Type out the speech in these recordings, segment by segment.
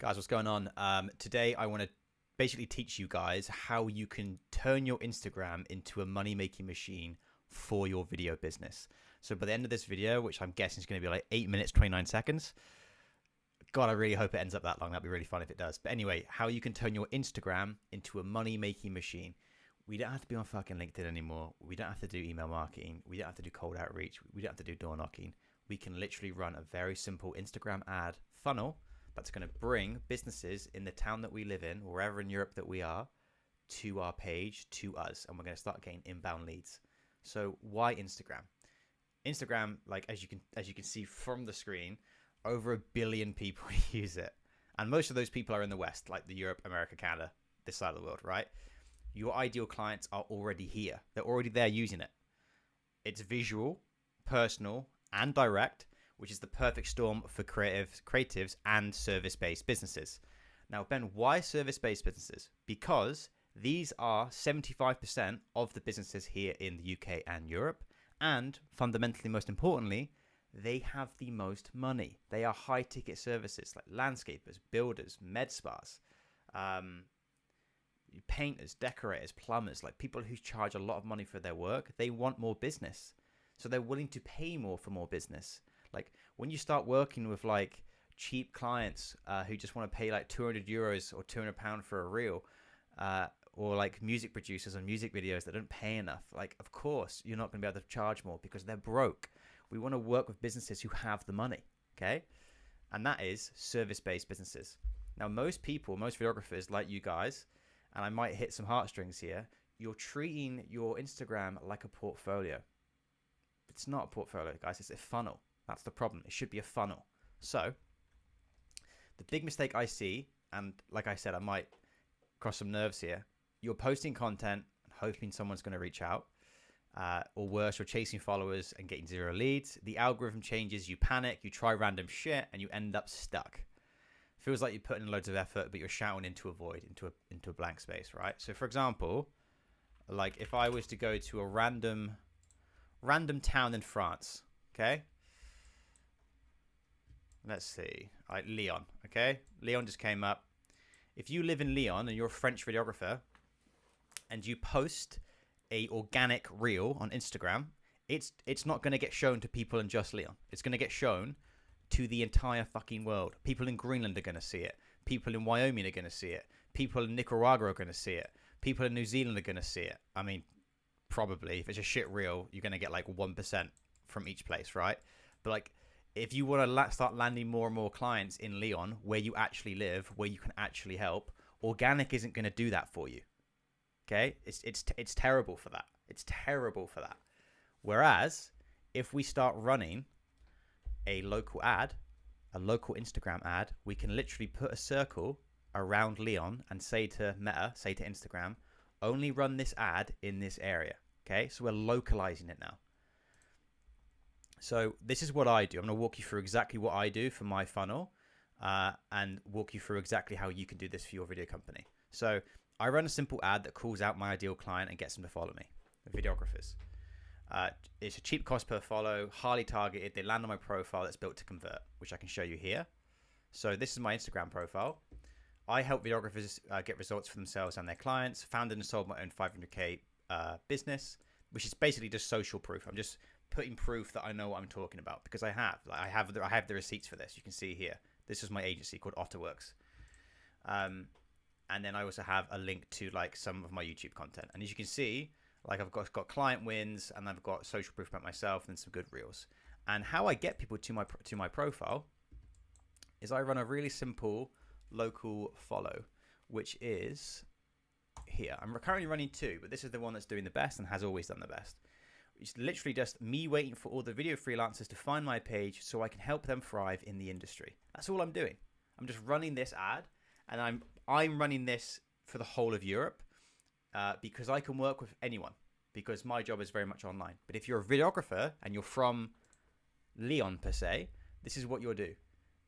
Guys, what's going on? Today I want to basically teach you guys how you can turn your Instagram into a money-making machine for your video business. So by the end of this video, which I'm guessing is going to be like 8 minutes, 29 seconds. God, I really hope it ends up that long. That'd be really fun if it does. But anyway, how you can turn your Instagram into a money-making machine. We don't have to be on fucking LinkedIn anymore. We don't have to do email marketing. We don't have to do cold outreach. We don't have to do door knocking. We can literally run a very simple Instagram ad funnel that's going to bring businesses in the town that we live in, wherever in Europe that we are, to our page, to us, and we're going to start getting inbound leads. So why Instagram? Instagram, like as you can see from the screen, over 1 billion people use it, and most of those people are in the West, like the Europe, America, Canada, this side of the world, right? Your ideal clients are already here. They're already there using it. It's visual, personal, and direct, which is the perfect storm for creatives and service-based businesses. Now, Ben, why service-based businesses? Because these are 75% of the businesses here in the UK and Europe. And fundamentally, most importantly, they have the most money. They are high-ticket services like landscapers, builders, med spas, painters, decorators, plumbers, like people who charge a lot of money for their work. They want more business. So they're willing to pay more for more business. Like when you start working with like cheap clients who just want to pay like €200 or £200 for a reel, or like music producers on music videos that don't pay enough, like of course you're not going to be able to charge more because they're broke. We want to work with businesses who have the money, okay? And that is service-based businesses. Now most people, most videographers like you guys, and I might hit some heartstrings here, you're treating your Instagram like a portfolio. It's not a portfolio, guys, it's a funnel. That's the problem. It should be a funnel. So the big mistake I see, and like I said, I might cross some nerves here. You're posting content and hoping someone's going to reach out, or worse, you're chasing followers and getting 0 leads. The algorithm changes, you panic, you try random shit, and you end up stuck. Feels like you're putting in loads of effort, but you're shouting into a void, into a blank space, right? So for example, like if I was to go to a random town in France, okay? Let's see, like Lyon, okay? Lyon just came up. If you live in Lyon and you're a French videographer and you post a organic reel on Instagram, it's not going to get shown to people in just Lyon. It's going to get shown to the entire fucking world. People in Greenland are going to see it. People in Wyoming are going to see it. People in Nicaragua are going to see it. People in New Zealand are going to see it. I mean, probably, if it's a shit reel, you're going to get like 1% from each place, right? But like, if you want to start landing more and more clients in Lyon, where you actually live, where you can actually help, organic isn't going to do that for you. Okay, it's terrible for that. It's terrible for that. Whereas if we start running a local ad, a local Instagram ad, we can literally put a circle around Lyon and say to Meta, say to Instagram, only run this ad in this area. Okay, so we're localizing it now. So this is what I do. I'm going to walk you through exactly what I do for my funnel, and walk you through exactly how you can do this for your video company. So I run a simple ad that calls out my ideal client and gets them to follow me, the videographers. It's a cheap cost per follow, highly targeted. They land on my profile that's built to convert, which I can show you here. So this is my Instagram profile. I help videographers get results for themselves and their clients. Founded and sold my own 500K business, which is basically just social proof. I'm just putting proof that I know what I'm talking about because I have. Like, I have the receipts for this. You can see here. This is my agency called Otterworks. And then I also have a link to like some of my YouTube content. And as you can see, like I've got client wins and I've got social proof about myself and some good reels. And how I get people to my profile is I run a really simple local follow, which is here. I'm currently running 2, but this is the one that's doing the best and has always done the best. It's literally just me waiting for all the video freelancers to find my page so I can help them thrive in the industry. That's all I'm doing. I'm just running this ad, and I'm running this for the whole of Europe because I can work with anyone because my job is very much online. But if you're a videographer and you're from Lyon per se, this is what you'll do.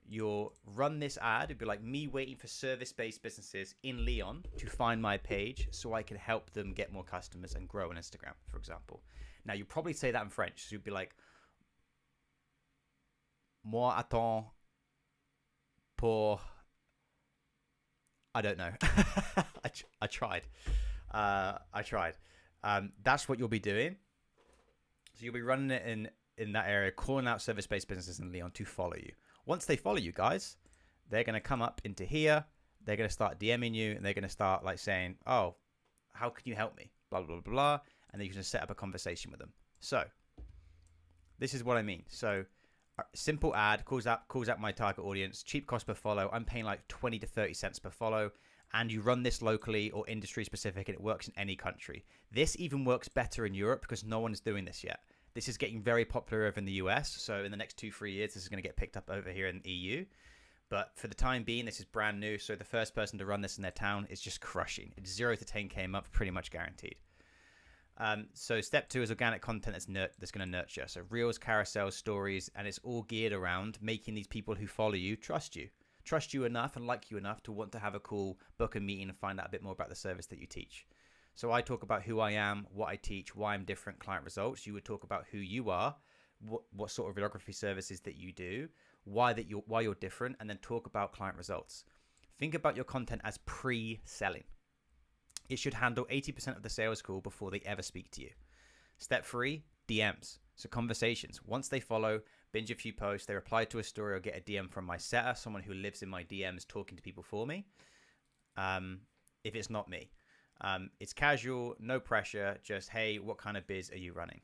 You'll run this ad. It'd be like me waiting for service-based businesses in Lyon to find my page so I can help them get more customers and grow on Instagram, for example. Now, you probably say that in French. So you'd be like, moi attends pour I don't know. I tried. I tried. That's what you'll be doing. So you'll be running it in that area, calling out service-based businesses in Leon to follow you. Once they follow you guys, they're going to come up into here. They're going to start DMing you, and they're going to start like saying, oh, how can you help me? Blah, blah, blah, blah. And then you can set up a conversation with them. So this is what I mean. So simple ad calls out my target audience, cheap cost per follow. I'm paying like 20 to 30 cents per follow. And you run this locally or industry specific, and it works in any country. This even works better in Europe because no one is doing this yet. This is getting very popular over in the US. So in the next 2-3 years, this is going to get picked up over here in the EU. But for the time being, this is brand new. So the first person to run this in their town is just crushing. It's 0 to 10K a month, pretty much guaranteed. So step 2 is organic content that's going to nurture. So reels, carousels, stories, and it's all geared around making these people who follow you trust you enough and like you enough to want to have a call, book a meeting, and find out a bit more about the service that you teach. So I talk about who I am, what I teach, why I'm different, client results. You would talk about who you are, what sort of videography services that you do, why you're different, and then talk about client results. Think about your content as pre-selling. It should handle 80% of the sales call before they ever speak to you. Step 3, DMs. So conversations. Once they follow, binge a few posts, they reply to a story or get a DM from my setter, someone who lives in my DMs talking to people for me. If it's not me. It's casual, no pressure, just, hey, what kind of biz are you running?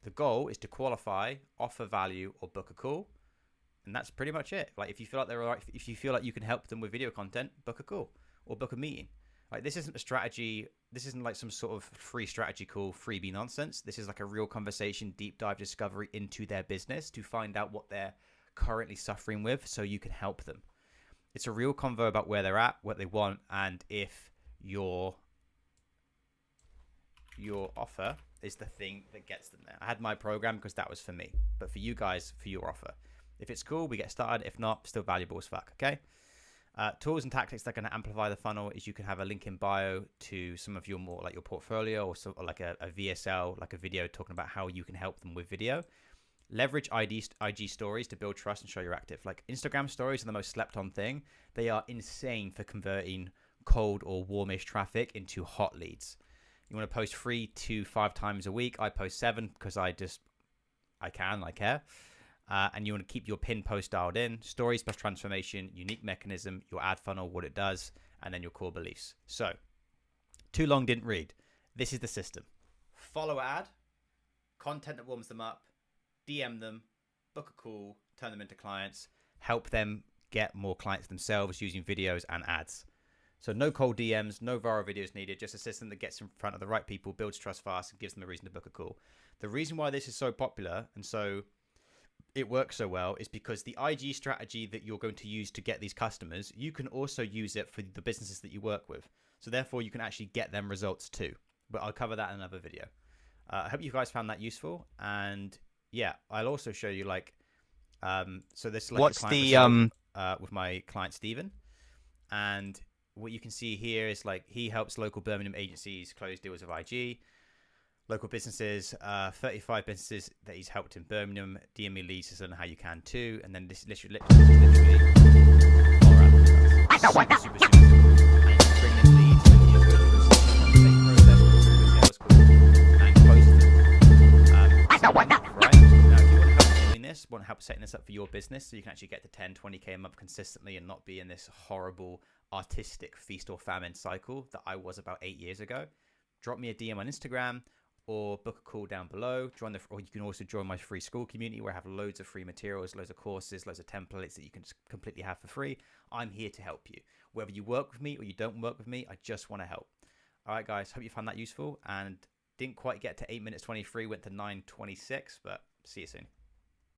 The goal is to qualify, offer value, or book a call. And that's pretty much it. Like if you feel like if you feel like you can help them with video content, book a call or book a meeting. Like this isn't a strategy. This isn't like some sort of free strategy call, freebie nonsense. This is like a real conversation, deep dive discovery into their business to find out what they're currently suffering with so you can help them. It's a real convo about where they're at, what they want, and if your offer is the thing that gets them there. I had my program because that was for me, but for you guys, for your offer. If it's cool, we get started. If not, still valuable as fuck, okay? Tools and tactics that are going to amplify the funnel is you can have a link in bio to some of your more like your portfolio or like a VSL, like a video talking about how you can help them with video. Leverage IG stories to build trust and show you're active. Like Instagram stories are the most slept on thing. They are insane for converting cold or warmish traffic into hot leads. You want to post 3 to 5 times a week. I post 7 because I care. And you want to keep your pin post dialed in. Stories plus transformation, unique mechanism, your ad funnel, what it does, and then your core beliefs. So, too long didn't read. This is the system. Follow ad, content that warms them up, DM them, book a call, turn them into clients, help them get more clients themselves using videos and ads. So no cold DMs, no viral videos needed, just a system that gets in front of the right people, builds trust fast, and gives them a reason to book a call. The reason why this is so popular and so it works so well is because the IG strategy that you're going to use to get these customers, you can also use it for the businesses that you work with. So therefore, you can actually get them results too. But I'll cover that in another video. I hope you guys found that useful. And yeah, I'll also show you like, so this is like what's the with my client Steven, and what you can see here is like he helps local Birmingham agencies close deals with IG. Local businesses, 35 businesses that he's helped in Birmingham. DM me leads to learn how you can too. And then this literally super simple. And bring in leads and you go through the sales call and close them. Right? Now, if you want help doing this, want help setting this up for your business so you can actually get to 10, 20K a month consistently and not be in this horrible artistic feast or famine cycle that I was about 8 years ago, drop me a DM on Instagram or book a call down below. Or you can also join my free school community where I have loads of free materials, loads of courses, loads of templates that you can completely have for free. I'm here to help you. Whether you work with me or you don't work with me, I just want to help. All right, guys, hope you found that useful and didn't quite get to 8 minutes 23, went to 9:26, but see you soon.